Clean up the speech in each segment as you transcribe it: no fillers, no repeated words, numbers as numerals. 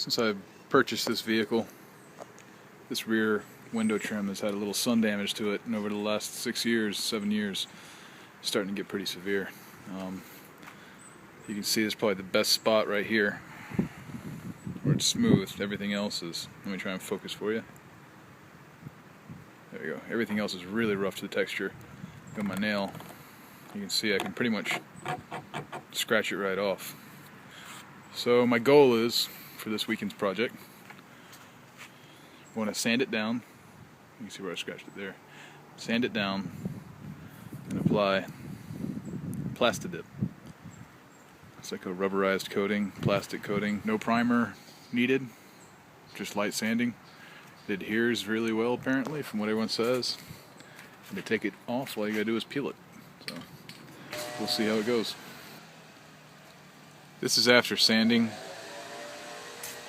Since I purchased this vehicle, this rear window trim has had a little sun damage to it, and over the last 6 years, 7 years, it's starting to get pretty severe. You can see it's probably the best spot right here, where it's smooth. Everything else is, let me try and focus for you. There you go. Everything else is really rough to the texture. Got my nail. You can see I can pretty much scratch it right off. So my goal is, for this weekend's project, I want to sand it down. You can see where I scratched it there. Sand it down and apply Plasti Dip. It's like a rubberized coating, plastic coating. No primer needed, just light sanding. It adheres really well apparently, from what everyone says. And to take it off, all you gotta do is peel it. So we'll see how it goes. This is after sanding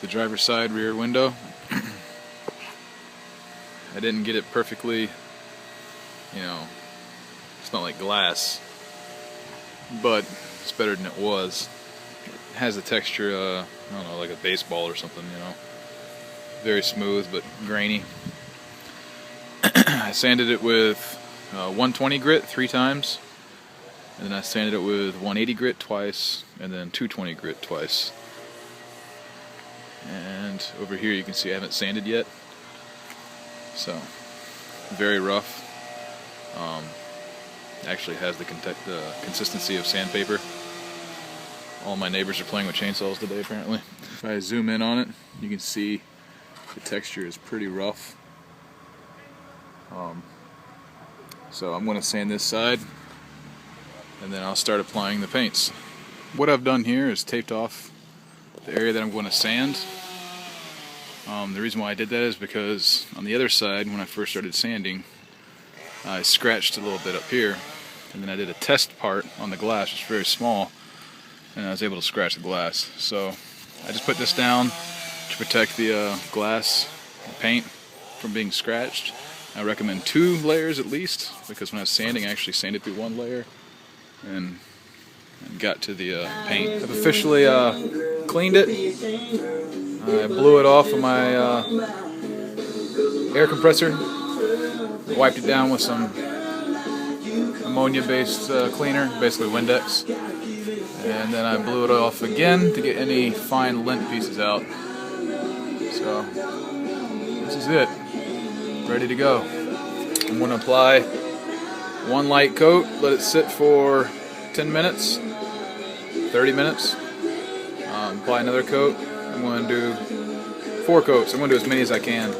the driver's side rear window. I didn't get it perfectly, it's not like glass, but it's better than it was. It has a texture, I don't know, like a baseball or something, Very smooth but grainy. I sanded it with 120 grit 3 times, and then I sanded it with 180 grit twice, and then 220 grit twice. And over here you can see I haven't sanded yet, so very rough. Actually has the consistency of sandpaper. All my neighbors are playing with chainsaws today apparently. If I zoom in on it, you can see the texture is pretty rough. So I'm going to sand this side, and then I'll start applying the paints. What I've done here is taped off the area that I'm going to sand. The reason why I did that is because on the other side, when I first started sanding, I scratched a little bit up here, and then I did a test part on the glass, which is very small, and I was able to scratch the glass. So I just put this down to protect the glass, the paint, from being scratched. I recommend 2 layers at least, because when I was sanding, I actually sanded through 1 layer and got to the paint. I've officially cleaned it. I blew it off of my air compressor, wiped it down with some ammonia-based cleaner, basically Windex, and then I blew it off again to get any fine lint pieces out. So this is it, ready to go. I'm going to apply 1 light coat, let it sit for 10 minutes, 30 minutes, apply another coat. I'm going to do 4 coats. I'm going to do as many as I can.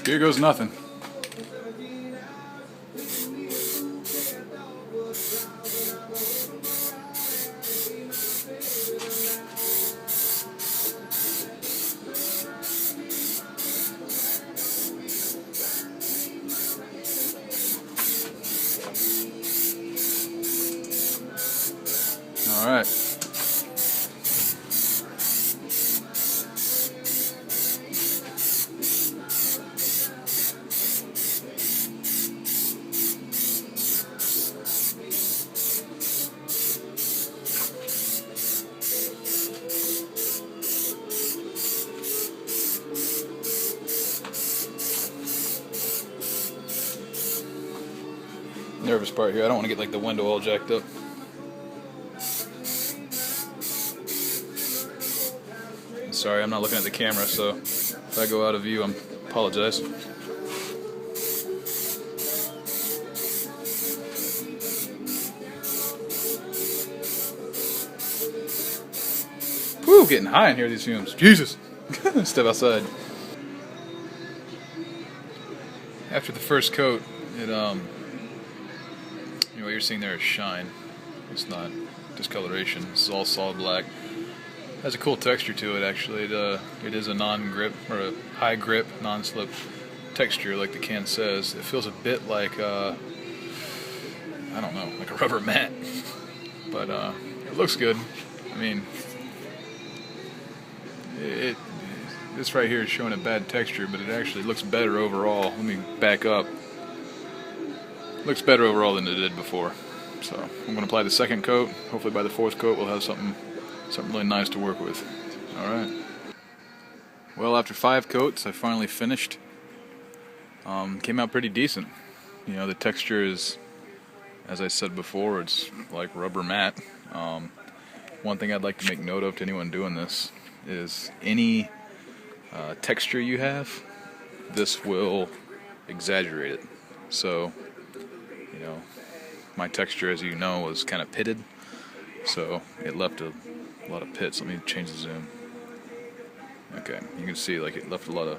Here goes nothing. All right. Nervous part here. I don't want to get like the window all jacked up. Sorry, I'm not looking at the camera, so if I go out of view, I apologize. Whew, getting high in here, these fumes. Jesus! Step outside. After the first coat, what you're seeing there is shine. It's not discoloration. This is all solid black. It has a cool texture to it, actually. It is a non-grip, or a high-grip, non-slip texture, like the can says. It feels a bit like, I don't know, like a rubber mat. But it looks good. I mean, this right here is showing a bad texture, but it actually looks better overall. Let me back up. It looks better overall than it did before. So I'm going to apply the second coat. Hopefully by the 4th coat we'll have something really nice to work with. All right. Well, after 5 coats, I finally finished. Came out pretty decent. You know, the texture is, as I said before, it's like rubber matte. One thing I'd like to make note of to anyone doing this is any texture you have, this will exaggerate it. So, you know, my texture, as you know, was kind of pitted, so it left a lot of pits. Let me change the zoom. Okay, you can see like it left a lot of,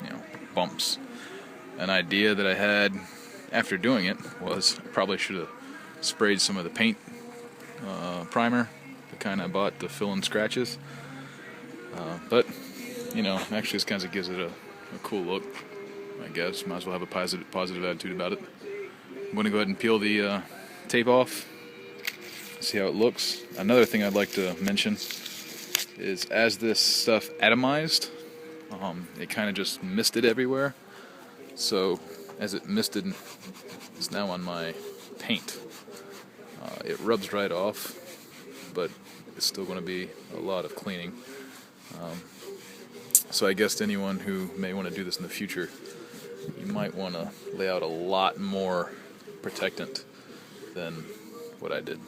you know, bumps. An idea that I had after doing it was I probably should have sprayed some of the paint primer, the kind I bought to fill in scratches. But, you know, actually this kind of gives it a cool look, I guess. Might as well have a positive attitude about it. I'm going to go ahead and peel the tape off, see how it looks. Another thing I'd like to mention is as this stuff atomized, it kind of just misted everywhere. So as it misted, it's now on my paint. It rubs right off, but it's still going to be a lot of cleaning. So I guess to anyone who may want to do this in the future, you might want to lay out a lot more protectant than what I did.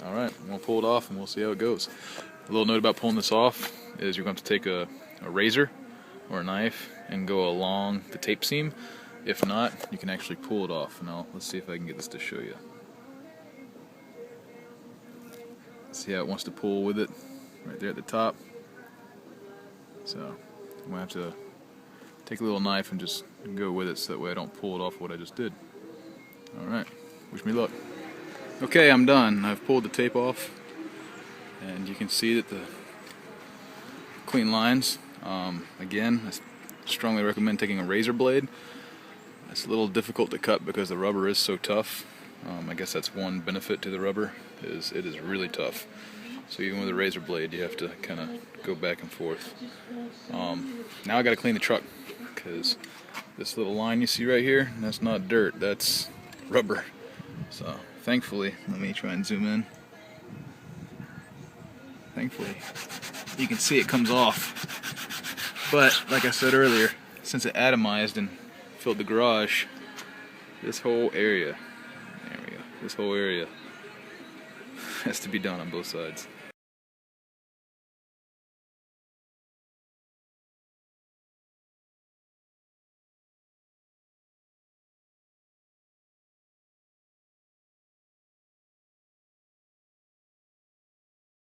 Alright, we'll pull it off and we'll see how it goes. A little note about pulling this off is you're going to have to take a razor or a knife and go along the tape seam. If not, you can actually pull it off. Now, let's see if I can get this to show you. See how it wants to pull with it right there at the top. So I'm going to have to take a little knife and just go with it so that way I don't pull it off what I just did. Alright, wish me luck. Okay, I'm done. I've pulled the tape off and you can see that the clean lines. Again, I strongly recommend taking a razor blade. It's a little difficult to cut because the rubber is so tough. I guess that's one benefit to the rubber, is it is really tough. So even with a razor blade, you have to kind of go back and forth. Now I got to clean the truck because this little line you see right here, that's not dirt, that's rubber. So thankfully, let me try and zoom in. Thankfully, you can see it comes off. But like I said earlier, since it atomized and filled the garage, this whole area, there we go, this whole area has to be done on both sides.